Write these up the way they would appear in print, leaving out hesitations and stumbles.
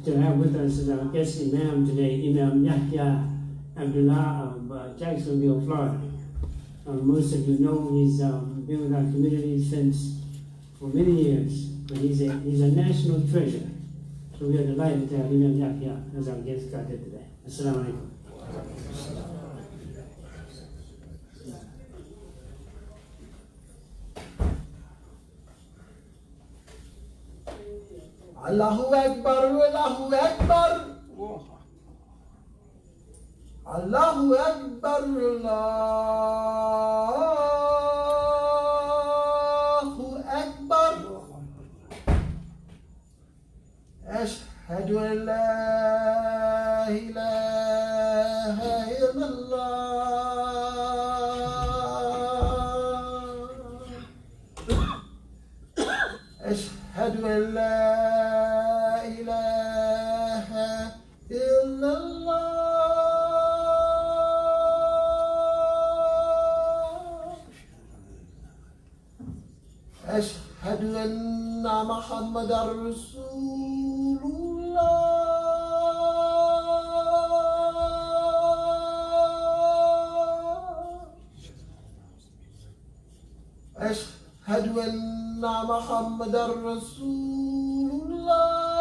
to have with us as our guest Imam today, Imam YAHYA ABDULLAH of Jacksonville, Florida. Most of you know he's been with our community for many years, but he's a national treasure. So we are delighted to have Imam YAHYA as our guest today. Assalamu alaikum. Allahu Akbar, Allahu Akbar, Allahu Akbar, Allahu Akbar. Ashhadu an la ilaha illallah. Ashhadu an la أشهد أن محمد رسول الله أشهد أن محمد رسول الله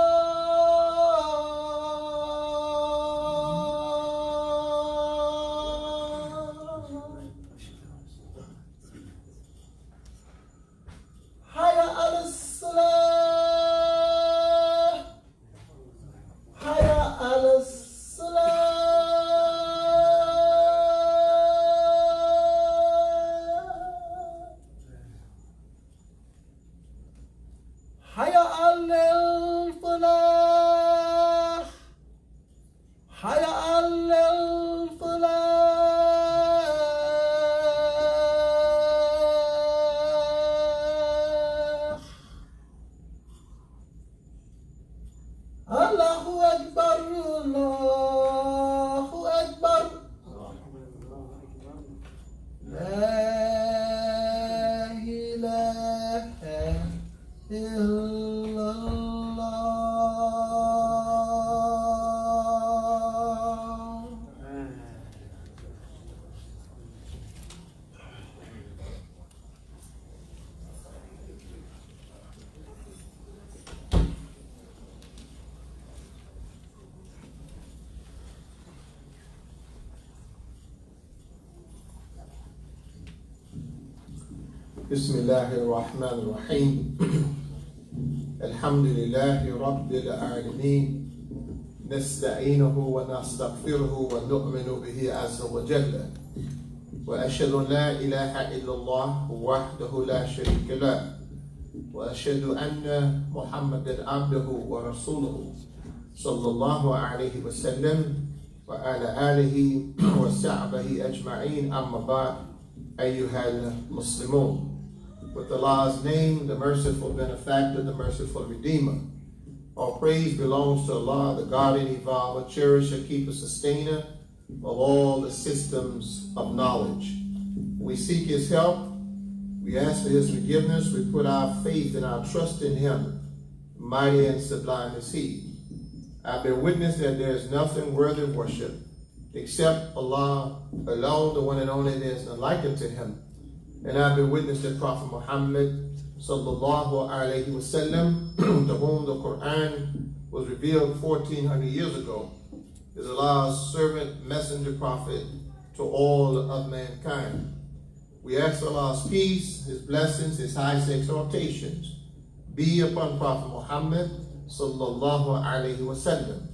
بسم الله الرحمن الرحيم الحمد لله رب العالمين نستعينه ونستغفره ونؤمن به عز وجل وأشهد أن لا إله إلا الله وحده لا شريك له وأشهد أن محمدا عبده ورسوله صلى الله عليه وسلم وعلى آله وصحبه أجمعين أما بعد أيها المسلمون. With Allah's name, the Merciful Benefactor, the Merciful Redeemer. All praise belongs to Allah, the guardian, evolver, cherisher, keeper, sustainer of all the systems of knowledge. We seek His help. We ask for His forgiveness. We put our faith and our trust in Him. Mighty and sublime is He. I bear witness that there is nothing worthy of worship except Allah alone, the one and only. There is none like unto Him. And I bear witness that Prophet Muhammad sallallahu alayhi wasallam, to whom the Quran was revealed 1400 years ago, is Allah's servant, messenger, prophet to all of mankind. We ask Allah's peace, His blessings, His highest exaltations be upon Prophet Muhammad sallallahu alayhi wasallam,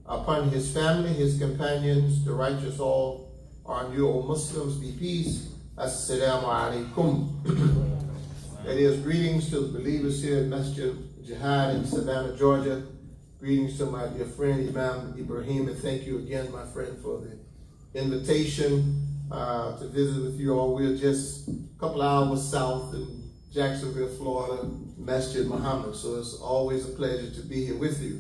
upon his family, his companions, the righteous all. On you, O Muslims, be peace. Assalamu alaikum. That is, greetings to the believers here at MASJID Jihad in Savannah, Georgia. Greetings to my dear friend Imam Ibrahim, and thank you again, my friend, for the invitation to visit with you all. We're just a couple hours south in Jacksonville, Florida, MASJID MUHAMMED, so it's always a pleasure to be here with you.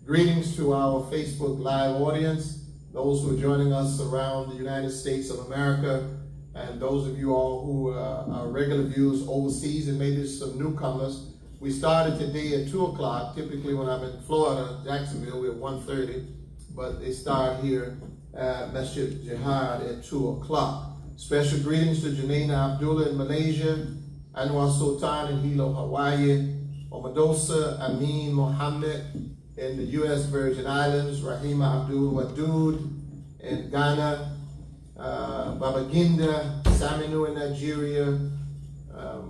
Greetings to our Facebook Live audience, those who are joining us around the United States of America, and those of you all who are regular viewers overseas, and maybe some newcomers. We started today at 2 o'clock. Typically when I'm in Florida, Jacksonville, we're at 1:30, but they start here at MASJID Jihad at 2 o'clock. Special greetings to Janina Abdullah in Malaysia, Anwar Sultan in Hilo, Hawaii, Omadosa Amin Muhammad in the U.S. Virgin Islands, Rahima Abdul Wadud in Ghana, Babaginda Saminu in Nigeria,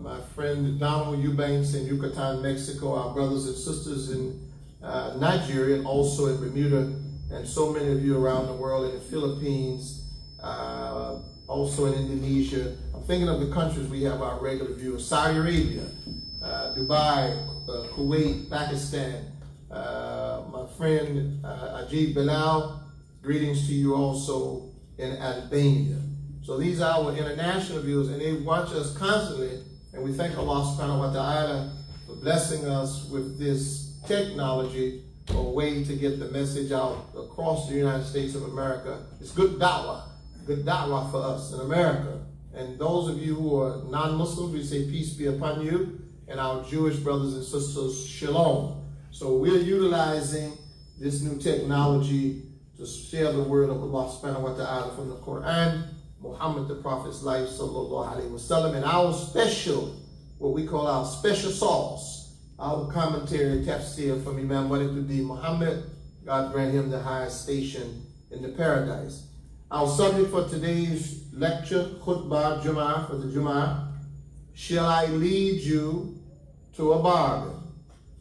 my friend Donald Eubanks in Yucatan, Mexico, our brothers and sisters in Nigeria, and also in Bermuda, and so many of you around the world, in the Philippines, also in Indonesia. I'm thinking of the countries we have our regular viewers: Saudi Arabia, Dubai, Kuwait, Pakistan. My friend Ajib Bilal, greetings to you also in Albania. So these are our international viewers, and they watch us constantly, and we thank Allah subhanahu wa ta'ala for blessing us with this technology, a way to get the message out across the United States of America. It's good da'wah for us in America. And those of you who are non-Muslims, we say peace be upon you, and our Jewish brothers and sisters, shalom. So we're utilizing this new technology to share the word of Allah subhanahu wa ta'ala from the Quran, Muhammad the Prophet's life, sallallahu alayhi wa sallam, and our special, what we call our special sauce, our commentary, tafsir from Imam Muhammad, God grant him the highest station in the paradise. Our subject for today's lecture, khutbah, Jumah, for the Jumah, shall I lead you to a bargain?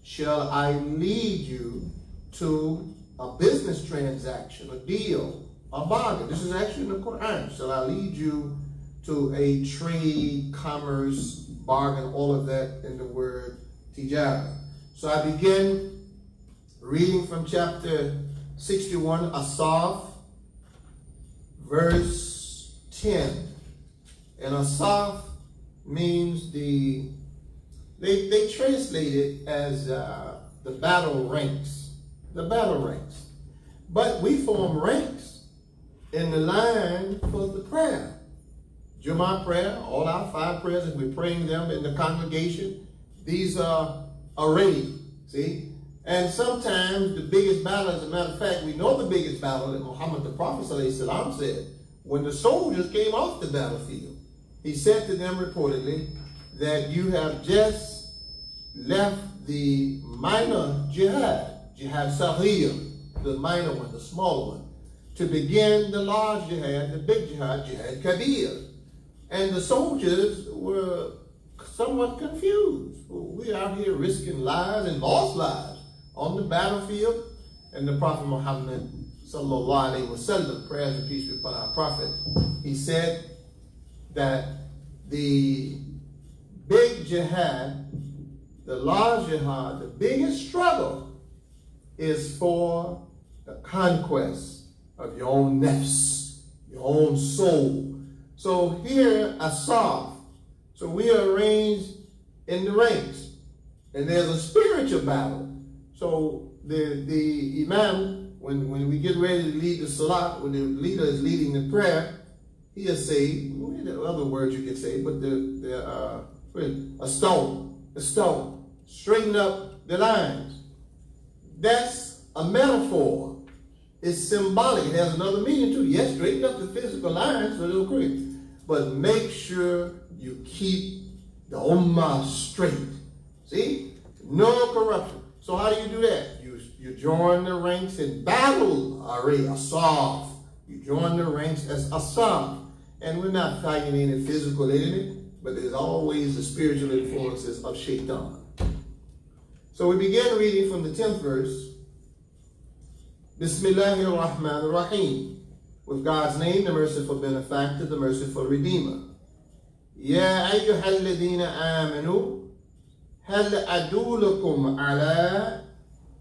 Shall I lead you to a business transaction, a deal, a bargain? This is actually in the Quran. Shall I lead you to a trade, commerce, bargain, all of that in the word tijara. So I begin reading from chapter 61, Asaf, verse 10. And Asaf means they translate it as the battle ranks. The battle ranks. But we form ranks in the line for the prayer. Jumah prayer, all our 5 prayers, and we're praying them in the congregation. These are arrayed, see? And sometimes the biggest battle, as a matter of fact, we know the biggest battle that Muhammad the Prophet ﷺ said, when the soldiers came off the battlefield, he said to them reportedly that you have just left the minor jihad, jihad sahiyah, the minor one, the smaller one, to begin the large jihad, the big jihad, jihad kabir. And the soldiers were somewhat confused. We're out here risking lives and lost lives on the battlefield. And the Prophet Muhammad, sallallahu alayhi wa sallam, prayers and peace be upon our Prophet, he said that the big jihad, the large jihad, the biggest struggle is for the conquest of your own nafs, your own soul. So here, Asaf. So we are arranged in the ranks. And there's a spiritual battle. So the imam, when we get ready to lead the salat, when the leader is leading the prayer, he'll say, there are other words you could say, but a stone, straighten up the lines. That's a metaphor. It's symbolic. It has another meaning too. Yes, straighten up the physical lines so they'll create. But make sure you keep the ummah straight. See? No corruption. So how do you do that? You join the ranks in battle array, Asaf. You join the ranks as Asaf. And we're not fighting any physical enemy, but there's always the spiritual influences of shaitan. So we begin reading from the 10th verse. Bismillahir Rahmanir Rahim. With God's name, the merciful benefactor, the merciful redeemer. Ya ayyuhalladhina amanu, hal adullukum ala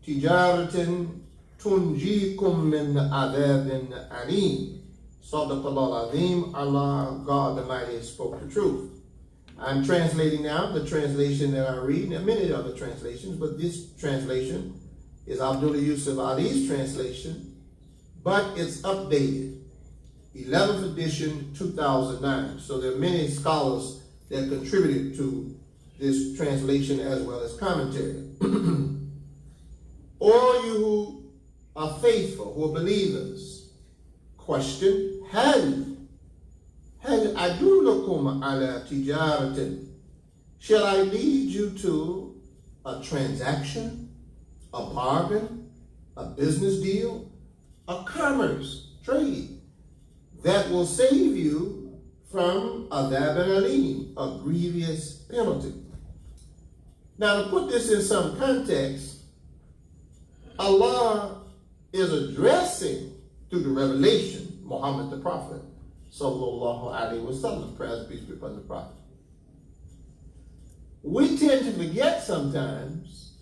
tijaratin tunjikum min adhabin alim. Sadaqallah al-azim. Allah, God the Mighty, spoke the truth. I'm translating now the translation that I read. There are many other translations, but this translation is Abdullah Yusuf Ali's translation, but it's updated. 11th edition, 2009. So there are many scholars that contributed to this translation as well as commentary. All you who are faithful, who are believers, question, هل أدلكم على تجارة? Shall I lead you to a transaction, a bargain, a business deal, a commerce, trade, that will save you from adhab alim, a grievous penalty? Now, to put this in some context, Allah is addressing through the revelation Muhammad the Prophet, sallallahu alaihi wasallam, praise be upon the Prophet. We tend to forget sometimes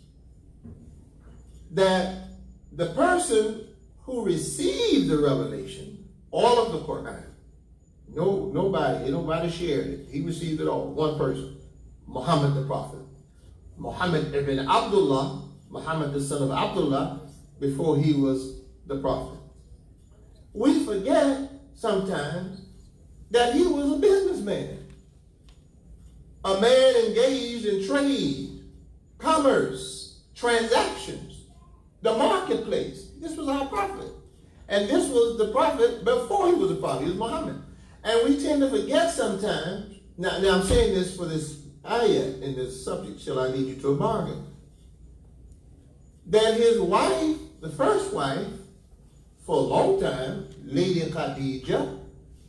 that the person who received the revelation, all of the Quran, nobody shared it. He received it all. One person, Muhammad the Prophet. Muhammad ibn Abdullah, Muhammad the son of Abdullah, before he was the Prophet. We forget sometimes that he was a businessman. A man engaged in trade, commerce, transactions, the marketplace. This was our prophet. And this was the prophet before he was a prophet. He was Muhammad. And we tend to forget sometimes, now I'm saying this for this ayah in this subject, shall I lead you to a bargain, that his wife, the first wife, for a long time, Lady Khadija,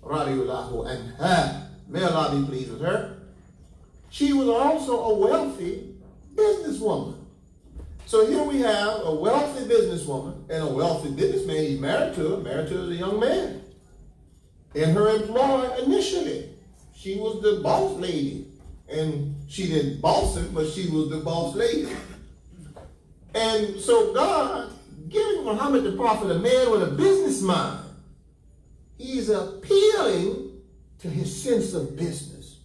radiyallahu anha, may Allah be pleased with her, she was also a wealthy businesswoman. So here we have a wealthy businesswoman and a wealthy businessman. He's married to a young man. In her employ initially, she was the boss lady. And she didn't boss him, but she was the boss lady. And so God, giving Muhammad the Prophet, a man with a business mind, he's appealing to his sense of business,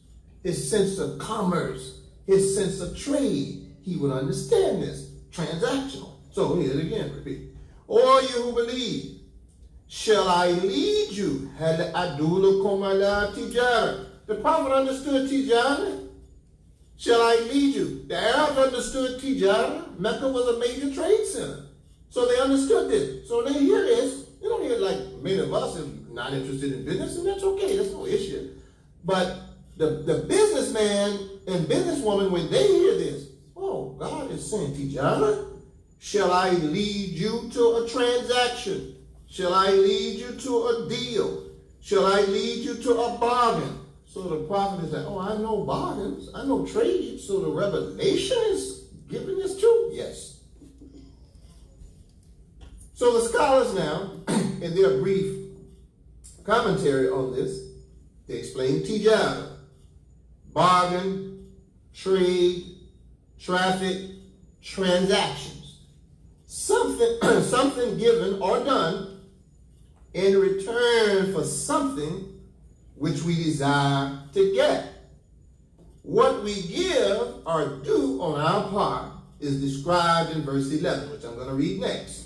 his sense of commerce, his sense of trade. He would understand this, transactional. So here it again, repeat. All you who believe, shall I lead you? هَلْ أَدُلُّكُمْ عَلَىٰ تِجَارَةٍ. The Prophet understood tijara. Shall I lead you? The Arabs understood tijara. Mecca was a major trade center. So they understood this. So they hear this. They don't hear it like many of us are not interested in business, and that's okay. That's no issue. But the businessman and businesswoman, when they hear this, oh, God is saying, tijara, shall I lead you to a transaction? Shall I lead you to a deal? Shall I lead you to a bargain? So the prophet is like, oh, I know bargains, I know trade. So the revelation is giving this too? Yes. So the scholars now, in their brief commentary on this, they explain tijara, bargain, trade, traffic, transactions. Something given or done in return for something which we desire to get. What we give or do on our part is described in verse 11, which I'm going to read next.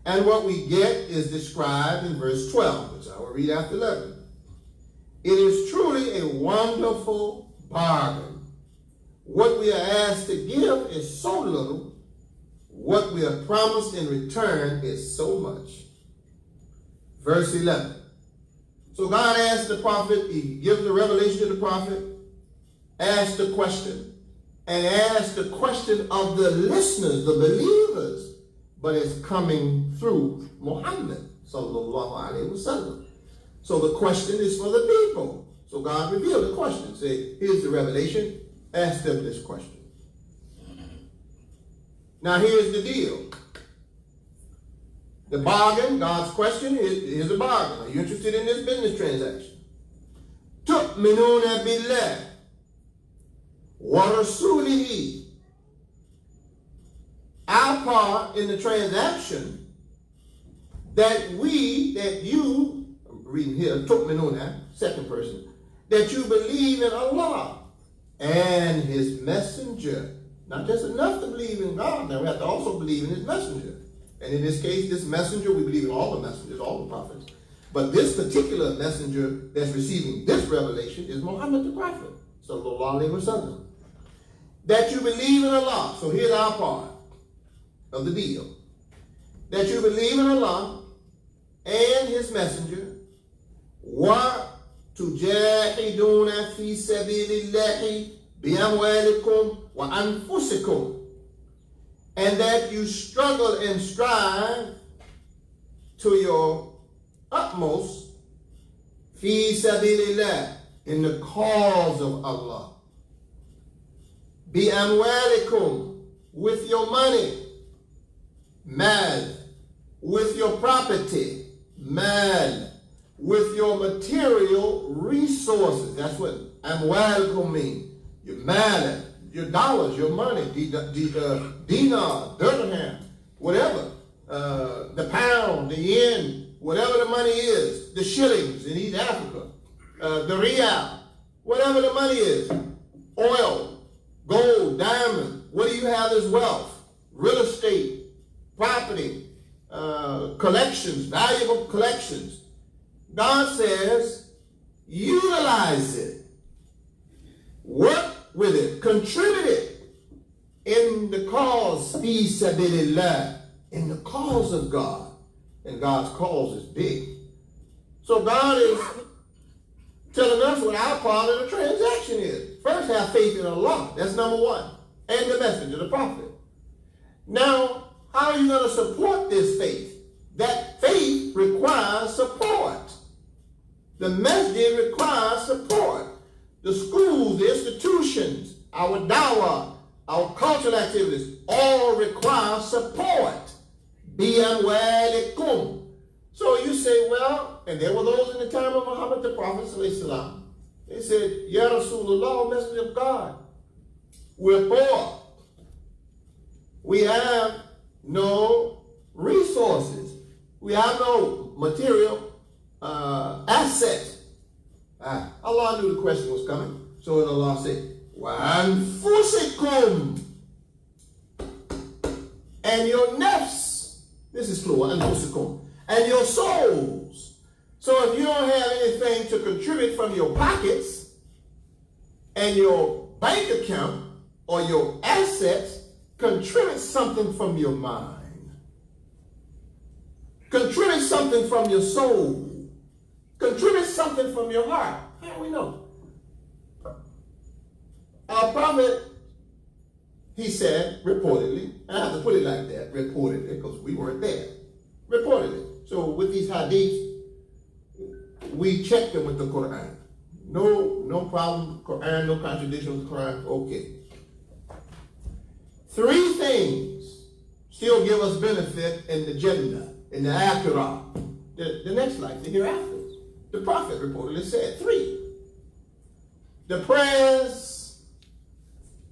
And what we get is described in verse 12, which I will read after 11. It is truly a wonderful bargain. What we are asked to give is so little. What we are promised in return is so much. Verse 11. So God asked the prophet, he gives the revelation to the prophet, asked the question, and asked the question of the listeners, the believers, but it's coming through Muhammad, sallallahu alaihi wasallam. So the question is for the people. So God revealed the question. Say, here's the revelation, ask them this question. Now here's the deal. The bargain, God's question, is a bargain. Are you interested in this business transaction? تُؤْمِنُونَ بِاللَّهِ وَرَسُولِهِ. Our part in the transaction, that you, I'm reading here, تُؤْمِنُونَ, second person, that you believe in Allah and his messenger. Not just enough to believe in God, now we have to also believe in his messenger. And in this case, this messenger, we believe in all the messengers, all the prophets. But this particular messenger that's receiving this revelation is Muhammad the Prophet, sallallahu alaihi wasallam. that you believe in Allah. So here's our part of the deal. That you believe in Allah and His Messenger. Wa tujahiduna fi sabilillahi bi amwalikum wa anfusikum. And that you struggle and strive to your utmost fi sabilillah, in the cause of Allah. Bi amwalikum, with your money. Mal, with your property. Mal, with your material resources. That's what amwalikum means. Your mal, your dollars, your money, dinar, dirham, whatever. The pound, the yen, whatever the money is, the shillings in East Africa, the real, whatever the money is, oil, gold, diamond, what do you have as wealth? Real estate, property, collections, valuable collections. God says, utilize it, work with it, contribute it in the cause, fi sabilillah, in the cause of God. And God's cause is big. So God is telling us what our part of the transaction is. First, have faith in Allah. That's number one. And the messenger, the prophet. Now, how are you going to support this faith? That faith requires support. The masjid requires support. The schools, the institutions, our dawah, our cultural activities, all require support. Bi-amwalikum. So you say, well, and there were those in the time of Muhammad the Prophet, they said, Ya Rasulullah, Messenger of God, we're poor. We have no resources. We have no material assets. Allah knew the question was coming. So Allah said, Wa anfusikum, and your nafs. This is plural, anfusikum, and your souls. So if you don't have anything to contribute from your pockets and your bank account or your assets, contribute something from your mind. Contribute something from your soul. Contribute something from your heart. How do we know? Our prophet, he said, reportedly, I have to put it like that, reportedly, because we weren't there. Reportedly. So with these hadiths, we check them with the Quran. No problem. Quran, no contradiction with the Quran. Okay. 3 things still give us benefit in the Jannah, in the Akhirah, the next life, the hereafter. The Prophet reportedly said 3. The prayers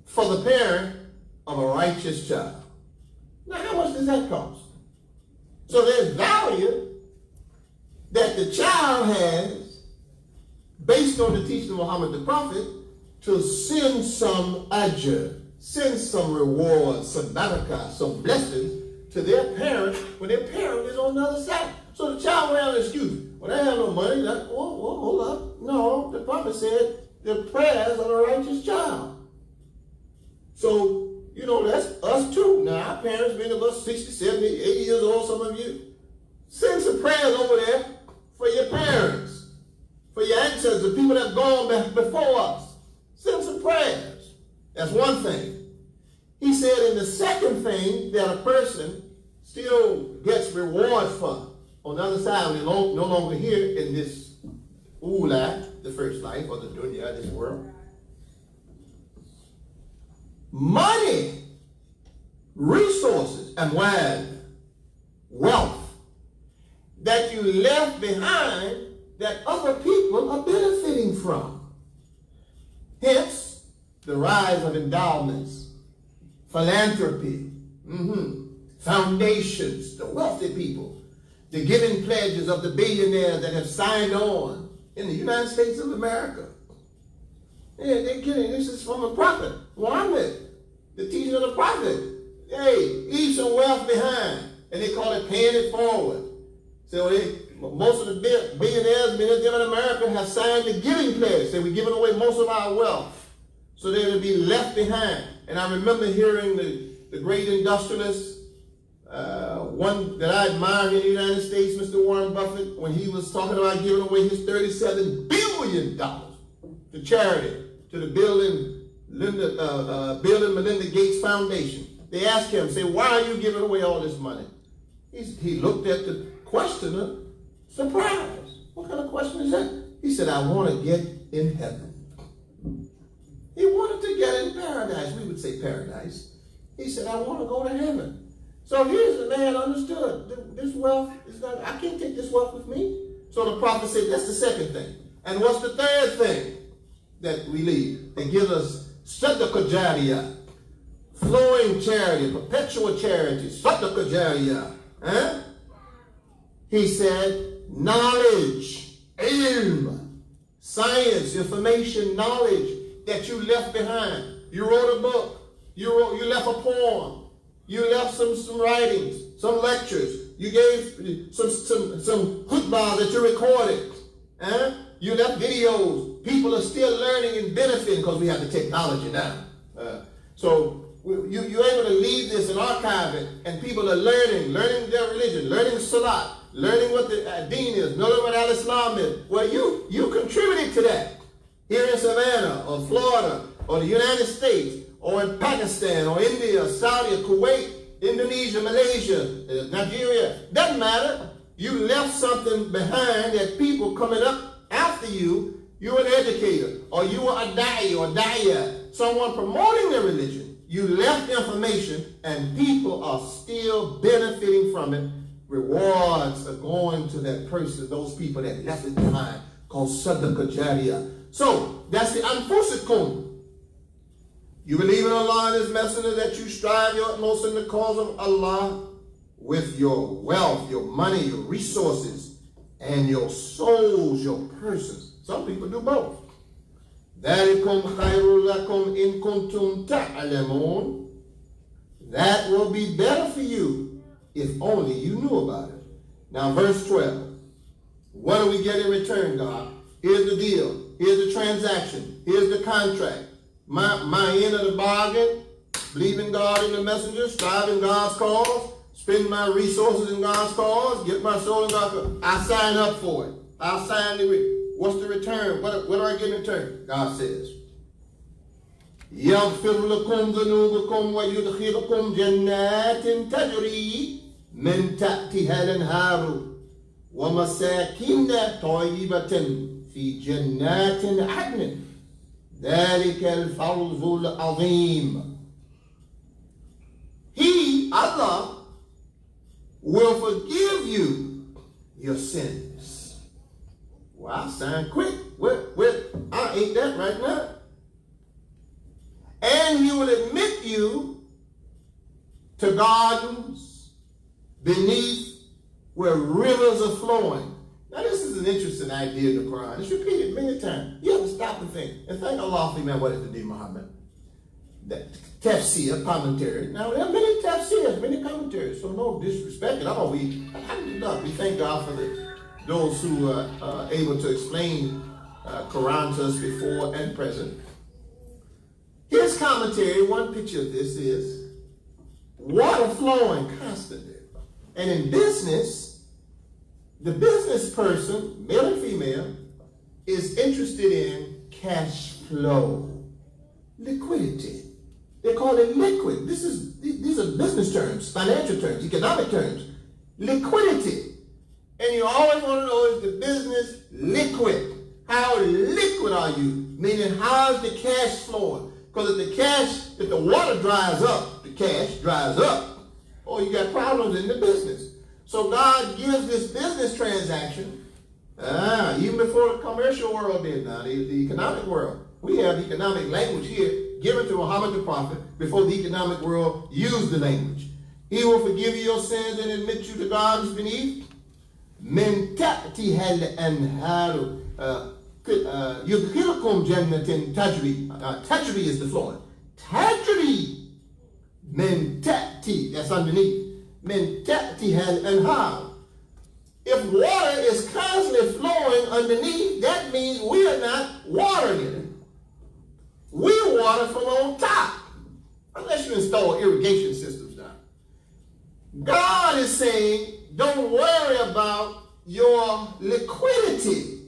for the parent of a righteous child. Now, how much does that cost? So there's value that the child has, based on the teaching of Muhammad the Prophet, to send some ajr, send some reward, some barakah, some blessings to their parent when their parent is on the other side. So the child will have an excuse. Well, they have no money. Hold up. No, the Prophet said the prayers of a righteous child. So, you know, that's us too. Now, our parents being about 60, 70, 80 years old, some of you, send some prayers over there for your parents, for your ancestors, the people that have gone before us. Send some prayers. That's one thing. He said in the second thing that a person still gets reward for on the other side when they're no longer here in this ula, the first life, or the dunya, this world. Money, resources, and wealth that you left behind that other people are benefiting from. Hence, the rise of endowments, philanthropy, foundations, the wealthy people, the giving pledges of the billionaires that have signed on in the United States of America. Yeah, they're getting, this is from a prophet, Muhammad, the teaching of the prophet. Hey, leave some wealth behind. And they call it paying it forward. So most of the billionaires, millions in America have signed the giving pledge. Say we're giving away most of our wealth so that it'll be left behind. And I remember hearing the great industrialist, one that I admire in the United States, Mr. Warren Buffett, when he was talking about giving away his $37 billion to charity, to the Bill and Melinda Gates Foundation. They asked him, say, why are you giving away all this money? He looked at the questioner, surprised. What kind of question is that? He said, I want to get in heaven. He wanted to get in paradise. We would say paradise. He said, I want to go to heaven. So here's the man understood. This wealth is not, I can't take this wealth with me. So the prophet said, that's the second thing. And what's the third thing that we leave? They give us sadaqah jariyah, flowing charity, perpetual charity, sadaqah jariyah. Huh? He said, knowledge, ilm, science, information, knowledge that you left behind. You wrote a book. You left a poem. You left some writings, some lectures. You gave some khutbahs that you recorded. You left videos. People are still learning and benefiting because we have the technology now. So you're able to leave this and archive it, and people are learning their religion, learning Salat, learning what the deen is, knowing what al-Islam is. Well, you contributed to that here in Savannah or Florida or the United States or in Pakistan or India, Saudi, Kuwait, Indonesia, Malaysia, Nigeria. Doesn't matter. You left something behind that people coming up after you, you're an educator, or you were a da'i or da'iyah, someone promoting their religion. You left information and people are still benefiting from it. Rewards are going to that person, those people that left it behind, called sadaqah jariyah. So that's the anfusikum. You believe in Allah and His Messenger, that you strive your utmost in the cause of Allah with your wealth, your money, your resources, and your souls, your persons. Some people do both. ذَلِكُمْ خَيْرٌ لَكُمْ إِن كُنْتُمْ تَعْلَمُونَ. That will be better for you if only you knew about it. Now verse 12. What do we get in return, God? Here's the deal. Here's the transaction. Here's the contract. My end of the bargain, believe in God and the messenger, strive in God's cause, spend my resources in God's cause, get my soul in God's cause. I sign up for it. I'll sign the what's the return? What do I get in return? God says, يَغْفِرْ لَكُمْ ذُنُوبَكُمْ وَيُدْخِلُكُمْ جَنَّاتٍ تَجْرِي مِنْ تَحْتِهَا الْأَنْهَارُ وَمَسَاكِنَ طَيِّبَةً فِي جَنَّاتٍ عَدْنٍ ذَلِكَ الْفَوْزُ الْعَظِيمُ. He, Allah, will forgive you your sins. Well, I sign quick. I ain't that right now. And He will admit you to gardens beneath where rivers are flowing. Now, this is an interesting idea in the Quran. It's repeated many times. You have to stop and think. And thank Allah for what is the day, Muhammad. That tafsir, commentary. Now, there are many tafsirs, many commentaries, so no disrespect at all. We thank God for those who are able to explain Quran to us before and present. His commentary, one picture of this is water flowing constantly. And in business, the business person, male and female, is interested in cash flow, liquidity. They call it liquid. These are business terms, financial terms, economic terms. Liquidity. And you always want to know, is the business liquid? How liquid are you? Meaning, how is the cash flowing? Because if the water dries up, the cash dries up, or you got problems in the business. So God gives this business transaction, even before the commercial world did now, the economic world. We have economic language here given to Muhammad the Prophet before the economic world used the language. He will forgive you your sins and admit you to gardens beneath. مِن تَأْتِهَا الْأَنْهَارُ يُدْخِلُكُمْ جَنَّةٍ تَجْرِي. Tajri is the flowing. Tajri. مِن تَأْتِي, that's underneath. مِن تَأْتِهَا الْأَنْهَارُ. If water is constantly flowing underneath, that means we are not watering it. We water from on top. unless you install irrigation systems now. God is saying, don't worry about your liquidity.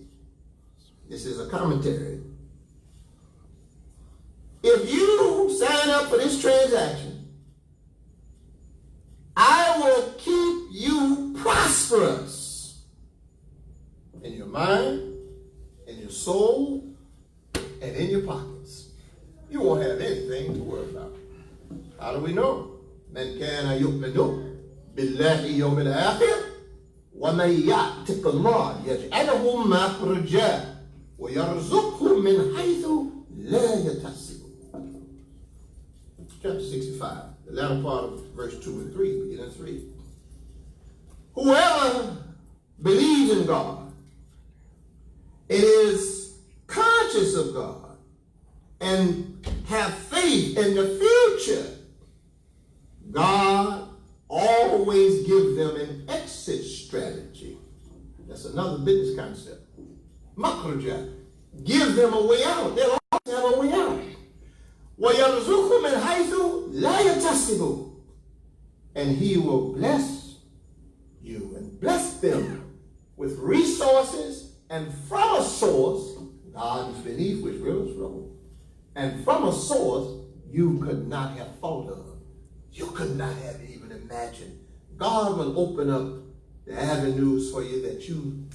This is a commentary. If you sign up for this transaction, I will keep you prosperous in your mind, in your soul, and in your pockets. You won't have anything to worry about. How do we know? Man kana yu'minu billahi yawmil akhir wa man ya'tiq Allah yaj'alahu makhraja wa yarzuqhu min haythu la yahtasib. Chapter 65, the latter part of verse 2 and 3, beginning 3. Whoever believes in God and is conscious of God and have faith in the future, God always gives them an exit strategy. That's another business concept. Makhraja. Give them a way out. They'll always have a way out. وَيَرْزُقُهُ مِنْ حَيْثُ لَا يَحْتَسِبُ. And he will bless you and bless them with resources and from a source, God is beneath which rivers flow, and from a source you could not have thought of. You could not have even imagined. God will open up the avenues for you that you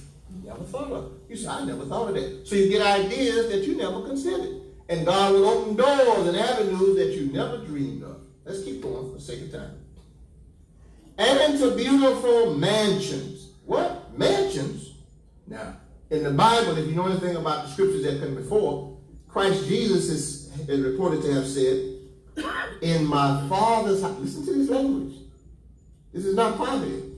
never thought of. You say, I never thought of that. So you get ideas that you never considered. And God will open doors and avenues that you never dreamed of. Let's keep going for the sake of time. And into beautiful mansions. What? Mansions? Now, in the Bible, if you know anything about the scriptures that come before, Christ Jesus is reported to have said, in my Father's house. Listen to this language. This is not poverty.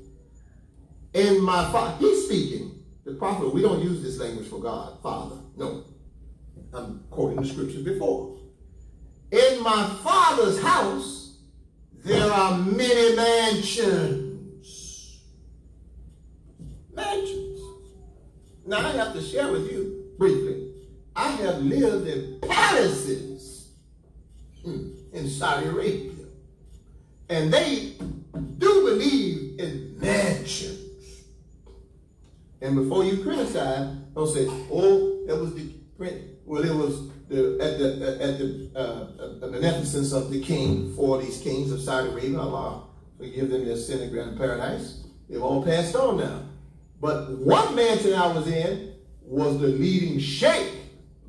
In my Father, he's speaking. The prophet, we don't use this language for God, Father. No. I'm quoting the scriptures before. In my Father's house, there are many mansions. Mansions. Now, I have to share with you briefly. I have lived in palaces in Saudi Arabia. And they do believe in mansions. And before you criticize, don't say, oh, that was the print. Well, it was the beneficence of the king, for these kings of Saudi Arabia. Allah forgive them their sin and grant paradise. They've all passed on now. But one mansion I was in was the leading sheikh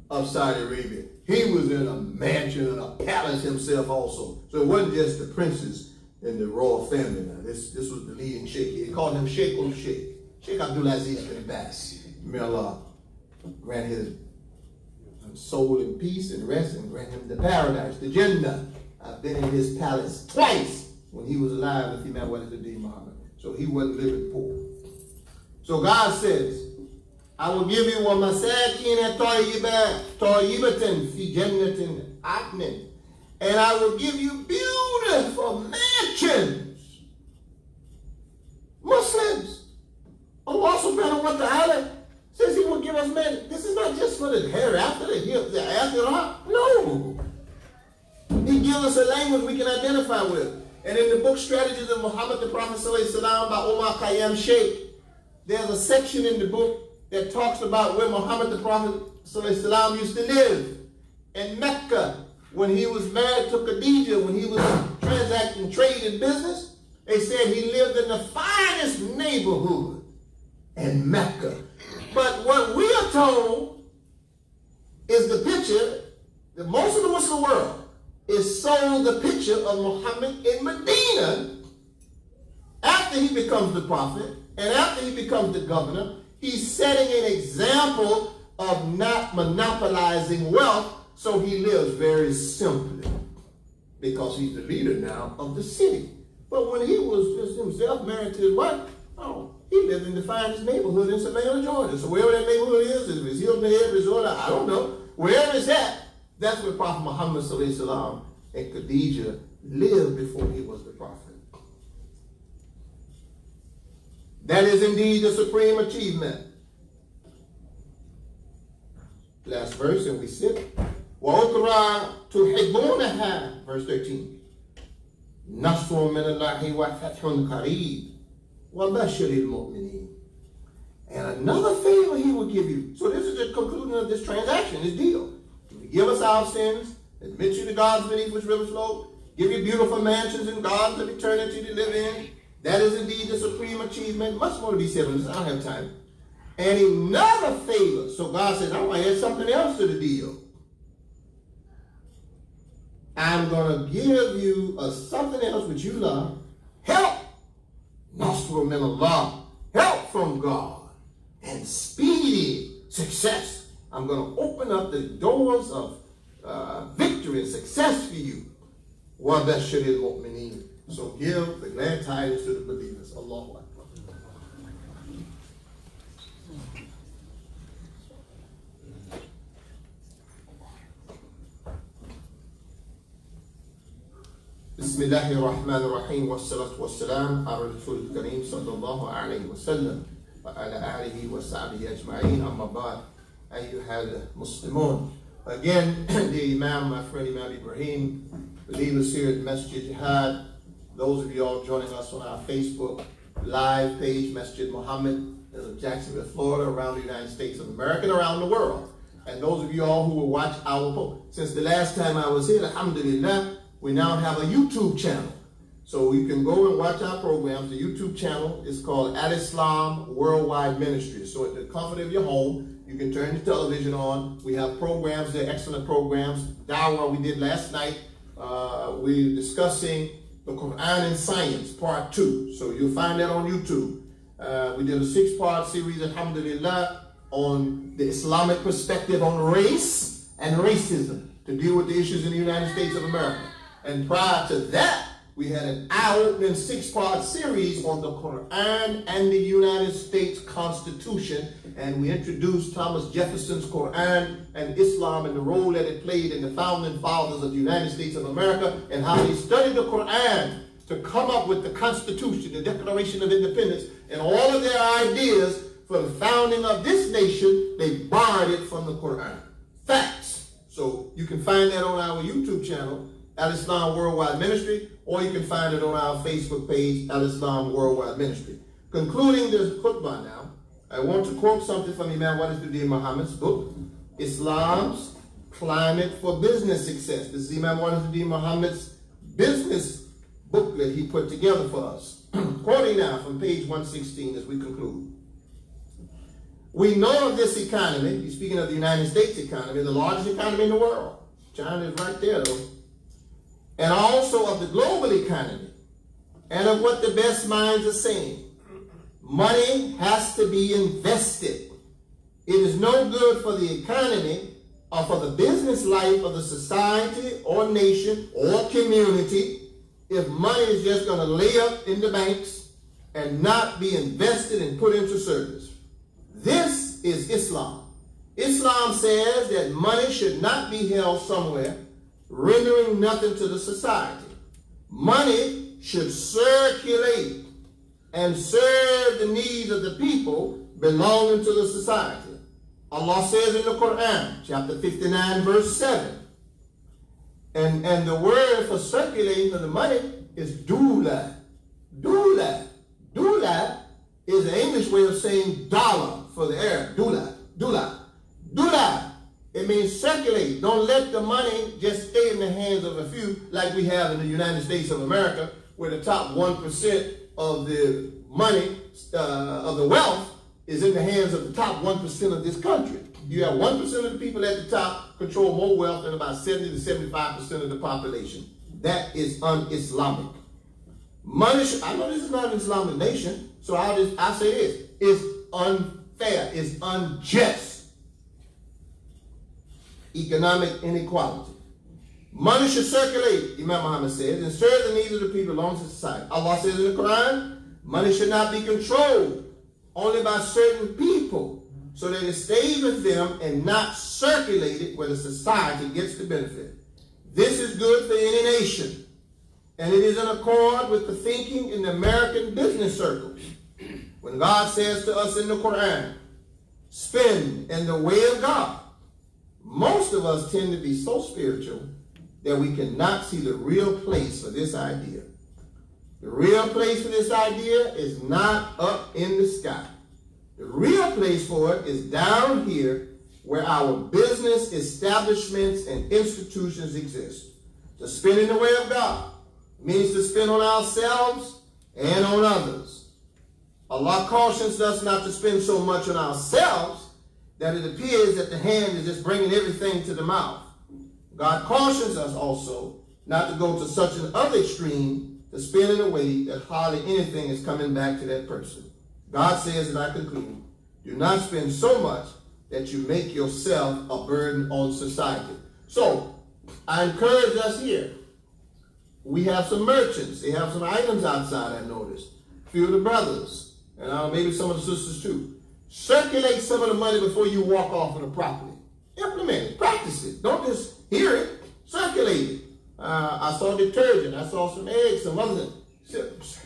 of Saudi Arabia. He was in a mansion and a palace himself also. So it wasn't just the princes and the royal family now. This was the leading sheikh. They called him Sheikh Sheikh. Sheikh Abdullah bin Abbas. May Allah grant his soul in peace and rest and grant him the paradise, the Jannah. I've been in his palace twice when he was alive with Muhammad. So he wasn't living poor. So God says, I will give you a masakin tayyibatan fi jannatin adnin, and I will give you beautiful mansions. Muslims, Allah subhanahu wa ta'ala says he will give us men. This is not just for the hereafter, the afterlife. No. He gives us a language we can identify with. And in the book Strategies of Muhammad the Prophet ﷺ by Omar Khayyam Sheikh, there's a section in the book that talks about where Muhammad the Prophet ﷺ used to live. In Mecca, when he was married to Khadijah, when he was transacting trade and business, they said he lived in the finest neighborhood in Mecca. But what we are told is the picture that most of the Muslim world is sold the picture of Muhammad in Medina after he becomes the prophet and after he becomes the governor. He's setting an example of not monopolizing wealth, so he lives very simply because he's the leader now of the city. But when he was just himself married to his wife, he lived in the finest neighborhood in Savannah, Georgia. So wherever that neighborhood is, if it's Hilton Head Resort, I don't know. Wherever it's at, that's where Prophet Muhammad ﷺ and Khadijah lived before he was the prophet. That is indeed the supreme achievement. Last verse, and we sit. وَأُخْرَى تُحِبُّونَهَا, verse 13. نَصْرٌ مِّنَ اللَّهِ وَفَتْحٌ قَرِيبٌ وَبَشِّرِ الْمُؤْمِنِينَ. And another favor he will give you. So this is the conclusion of this transaction, this deal. Forgive us our sins, admit you to God's beneath which rivers flow, give you beautiful mansions in God's of eternity to live in. That is indeed the supreme achievement. Much more to be said on this. I don't have time. And another favor. So God says, I want to add something else to the deal. I'm going to give you something else which you love. Help. Nasrun min Allah. Help from God. And speedy success. I'm going to open up the doors of victory and success for you. وَبَشِّرِ الْمُؤْمِنِينَ. So give the glad tidings to the believers. Allahu Akbar. بسم الله الرحمن الرحيم والصلاة والسلام على رسول الكريم صلى الله عليه وسلم وعلى آله وصحبه أجمعين أما بعد أيها المسلمون. Again, the Imam, my friend Imam Ibrahim, believers here at Masjid Jihad, those of you all joining us on our Facebook live page, Masjid MUHAMMED, in Jacksonville, Florida, around the United States of America and around the world. And those of you all who will watch our post. Since the last time I was here, alhamdulillah, we now have a YouTube channel. So you can go and watch our programs. The YouTube channel is called Al-Islam Worldwide Ministry. So at the comfort of your home, you can turn the television on. We have programs there, excellent programs. Dawah we did last night. We're discussing the Quran and Science, part 2. So you'll find that on YouTube. We did a 6-part series, alhamdulillah, on the Islamic perspective on race and racism to deal with the issues in the United States of America. And prior to that, we had an eye-opening 6-part series on the Quran and the United States Constitution. And we introduced Thomas Jefferson's Quran and Islam and the role that it played in the founding fathers of the United States of America and how they studied the Quran to come up with the Constitution, the Declaration of Independence, and all of their ideas for the founding of this nation. They borrowed it from the Quran. Facts. So you can find that on our YouTube channel, Al-Islam Worldwide Ministry, or you can find it on our Facebook page, Al-Islam Worldwide Ministry. Concluding this khutbah now, I want to quote something from Imam Muhammad's book, Islam's Climate for Business Success. This is Imam Muhammad's business booklet he put together for us. Quoting now from page 116 as we conclude. We know of this economy, he's speaking of the United States economy, the largest economy in the world. China is right there though. And also of the global economy, and of what the best minds are saying. Money has to be invested. It is no good for the economy or for the business life of the society or nation or community if money is just going to lay up in the banks and not be invested and put into service. This is Islam. Islam says that money should not be held somewhere rendering nothing to the society. Money should circulate and serve the needs of the people belonging to the society. Allah says in the Quran, chapter 59, verse 7, and the word for circulating for the money is dula. Dula. Dula is an English way of saying dollar for the air. Dula. Dula. Dula. It means circulate. Don't let the money just stay in the hands of a few like we have in the United States of America, where the top 1% of the money, of the wealth, is in the hands of the top 1% of this country. You have 1% of the people at the top control more wealth than about 70 to 75% of the population. That is un-Islamic. Money, I know this is not an Islamic nation, so I say this, it's unfair, it's unjust. Economic inequality. Money should circulate, Imam Muhammad says, and serve the needs of the people belonging to society. Allah says in the Quran, money should not be controlled only by certain people, so that it stays with them and not circulated where the society gets the benefit. This is good for any nation, and it is in accord with the thinking in the American business circles. When God says to us in the Quran, spend in the way of God, Most of us tend to be so spiritual that we cannot see the real place for this idea. The real place for this idea is not up in the sky. The real place for it is down here where our business establishments and institutions exist. To spend in the way of God means to spend on ourselves and on others. Allah cautions us not to spend so much on ourselves that it appears that the hand is just bringing everything to the mouth. God cautions us also not to go to such an other extreme to spend in a way that hardly anything is coming back to that person. God says, and I conclude, do not spend so much that you make yourself a burden on society. So, I encourage us here. We have some merchants. They have some items outside, I noticed. A few of the brothers, and maybe some of the sisters too. Circulate some of the money before you walk off of the property. Implement it. Practice it. Don't just hear it. Circulate it. I saw detergent. I saw some eggs, some other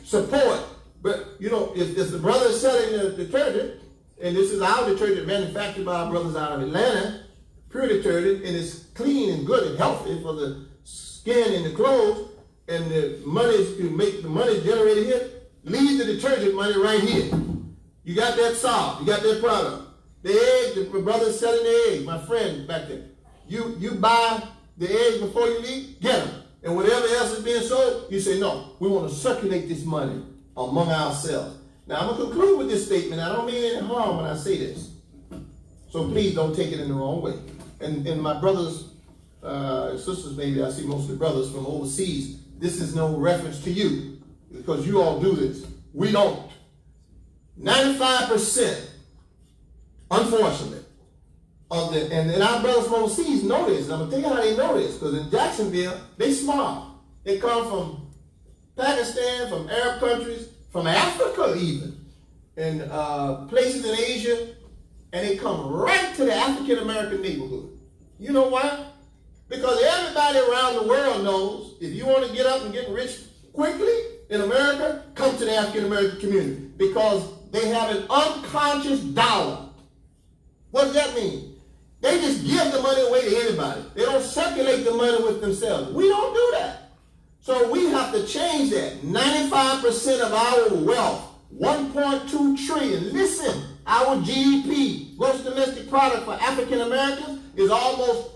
support. But, you know, if the brother is selling the detergent, and this is our detergent manufactured by our brothers out of Atlanta, pure detergent, and it's clean and good and healthy for the skin and the clothes, and the money, you make the money generated here, leave the detergent money right here. You got that solved. You got that product. The egg, the brother's selling the egg, my friend back there. You buy the eggs before you leave, get them. And whatever else is being sold, you say, no, we want to circulate this money among ourselves. Now, I'm going to conclude with this statement. I don't mean any harm when I say this. So please don't take it in the wrong way. And my brothers and sisters, maybe I see mostly brothers from overseas, this is no reference to you because you all do this. We don't. 95%, unfortunately, of the, and our brothers from overseas know this. And I'm going to tell you how they know this, because in Jacksonville, they smart. They come from Pakistan, from Arab countries, from Africa even, and places in Asia, and they come right to the African-American neighborhood. You know why? Because everybody around the world knows if you want to get up and get rich quickly in America, come to the African-American community, because they have an unconscious dollar. What does that mean? They just give the money away to anybody. They don't circulate the money with themselves. We don't do that. So we have to change that. 95% of our wealth, 1.2 trillion. Listen, our GDP, gross domestic product for African Americans, is almost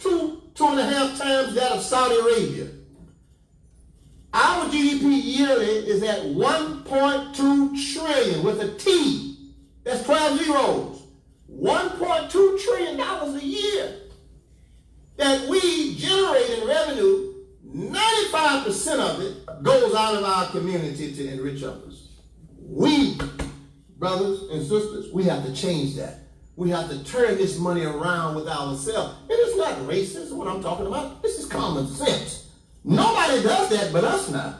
2.5 times that of Saudi Arabia. Our GDP yearly is at 1.2 trillion with a T. That's 12 zeros. $1.2 trillion a year that we generate in revenue. 95% of it goes out of our community to enrich others. We, brothers and sisters, we have to change that. We have to turn this money around with ourselves. And it's not racist, what I'm talking about. This is common sense. Nobody does that but us now.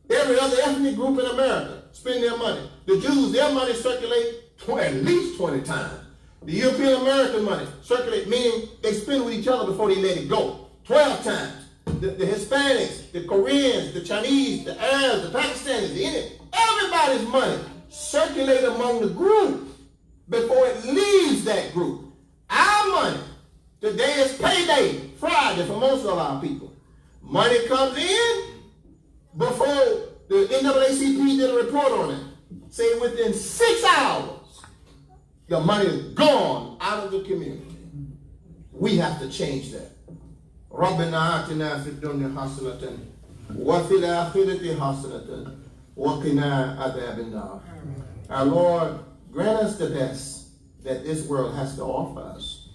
Every other ethnic group in America spend their money. The Jews, their money circulate at least 20 times. The European American money circulate, meaning they spend with each other before they let it go, 12 times. The Hispanics, the Koreans, the Chinese, the Arabs, the Pakistanis, the Indians, everybody's money circulate among the group before it leaves that group. Our money, today is payday, Friday for most of our people. Money comes in before the NAACP did a report on it. Say within 6 hours, the money is gone out of the community. We have to change that. رَبَّنَا آتِنَا فِي الدُّنْيَا حَسَنَةً وَفِي الْآخِرَةِ حَسَنَةً وَقِنَا عَذَابَ النَّارِ. Our Lord, grant us the best that this world has to offer us,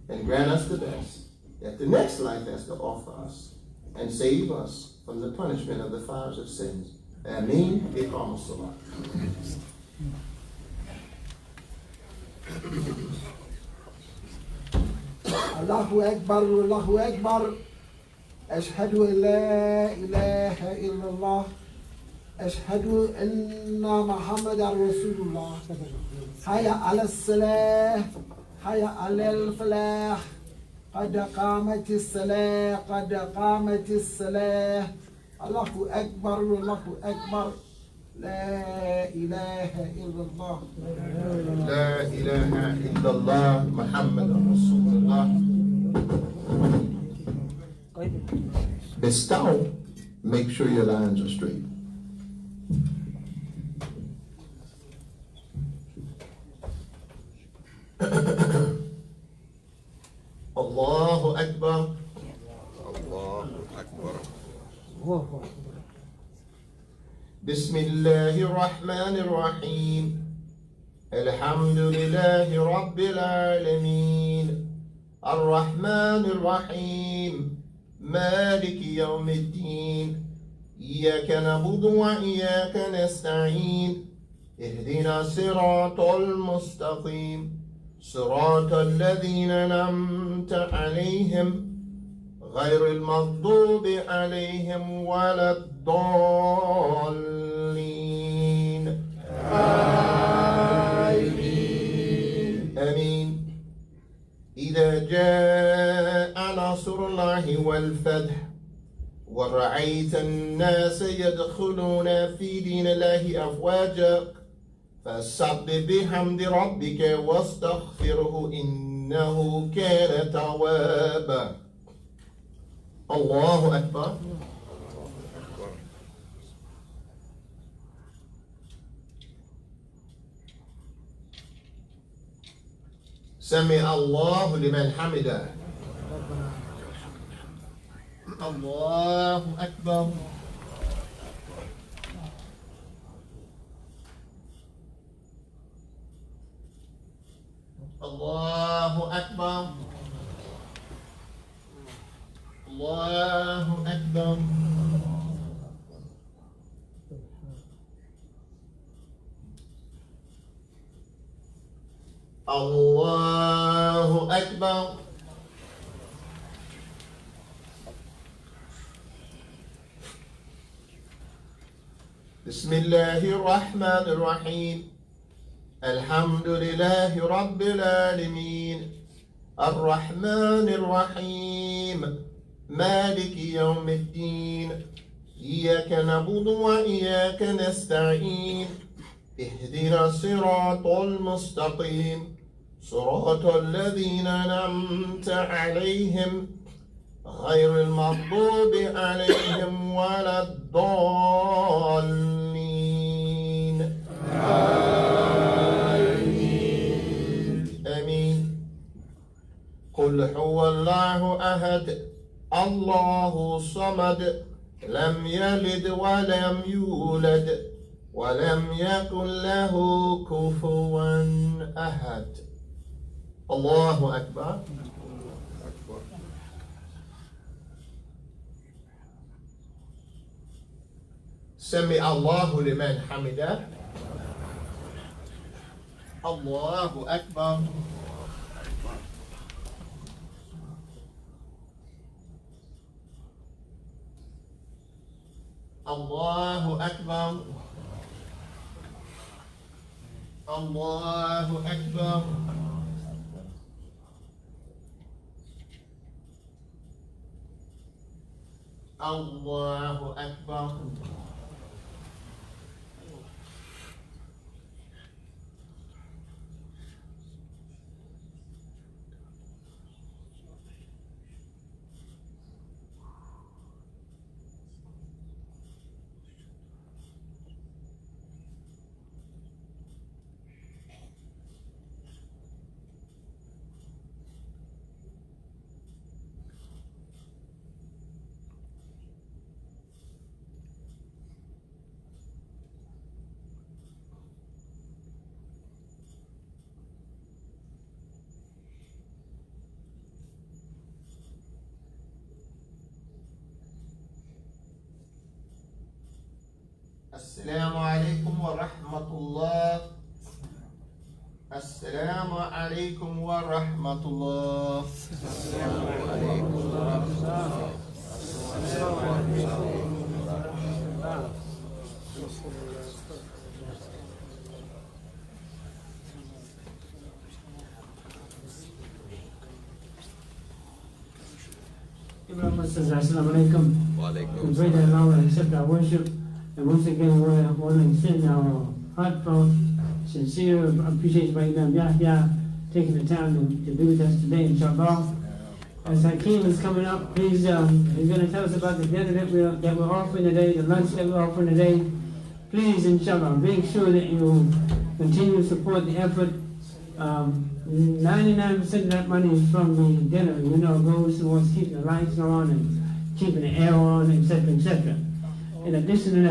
and grant us the best that the next life has to offer us, and save us from the punishment of the fires of sins. Ameen. Iqam as-salat. Allahu Akbar, Allahu Akbar. Ashhadu an la ilaha illallah. Ashhadu anna Muhammadan Rasulullah. Hayya ala salah, hayya ala falah. قد قامت الصلاة قد قامت الصلاة. الله أكبر الله أكبر. لا إله إلا الله. لا إله إلا الله محمد رسول الله. The stout, make sure your lines are straight. Allahu Akbar. Allahu Akbar. Bismillahir Rahmanir Rahim. Alhamdulillahi Rabbil Alameen. Ar-Rahmanir Rahim. Maliki Yawmiddin. Iyyaka na'budu wa iyyaka nasta'in. Ihdina siratal mustaqim. صراط الذين أنعمت عليهم غير المغضوب عليهم ولا الضالين آمين. إذا جاء نصر الله والفتح ورأيت الناس يدخلون في دين الله أفواجا فسبح بحمد ربك واستغفره إنه كان توابا. الله أكبر. سمع الله لمن حمده. الله أكبر. الله أكبر. الله أكبر. الله أكبر. بسم الله الرحمن الرحيم. الحمد لله رب العالمين. الرحمن الرحيم. مالك يوم الدين. إياك نعبد وإياك نستعين. اهدنا الصراط المستقيم. صراط الذين أنعمت عليهم غير المغضوب عليهم ولا الضالين آمين. قل هو الله أحد الله الصمد لم يلد ولم يولد ولم يكن له كفوا أحد. الله أكبر. سمع الله لمن حمده. الله أكبر. الله أكبر. الله أكبر. الله أكبر. السلام عليكم ورحمة الله. السلام عليكم ورحمة الله. السلام عليكم ورحمة الله. السلام عليكم ورحمة الله. Assalamu alaikum. We pray that Allah will accept our worship. And once again, we want to extend our heartfelt, sincere appreciation by Imam Yahya taking the time to be with us today, inshallah. As Hakeem is coming up, please, he's going to tell us about the dinner that we're offering today, the lunch that we're offering today. Please, inshallah, make sure that you continue to support the effort. 99% of that money is from the dinner, goes towards keeping the lights on and keeping the air on, etc., etc. In addition to that,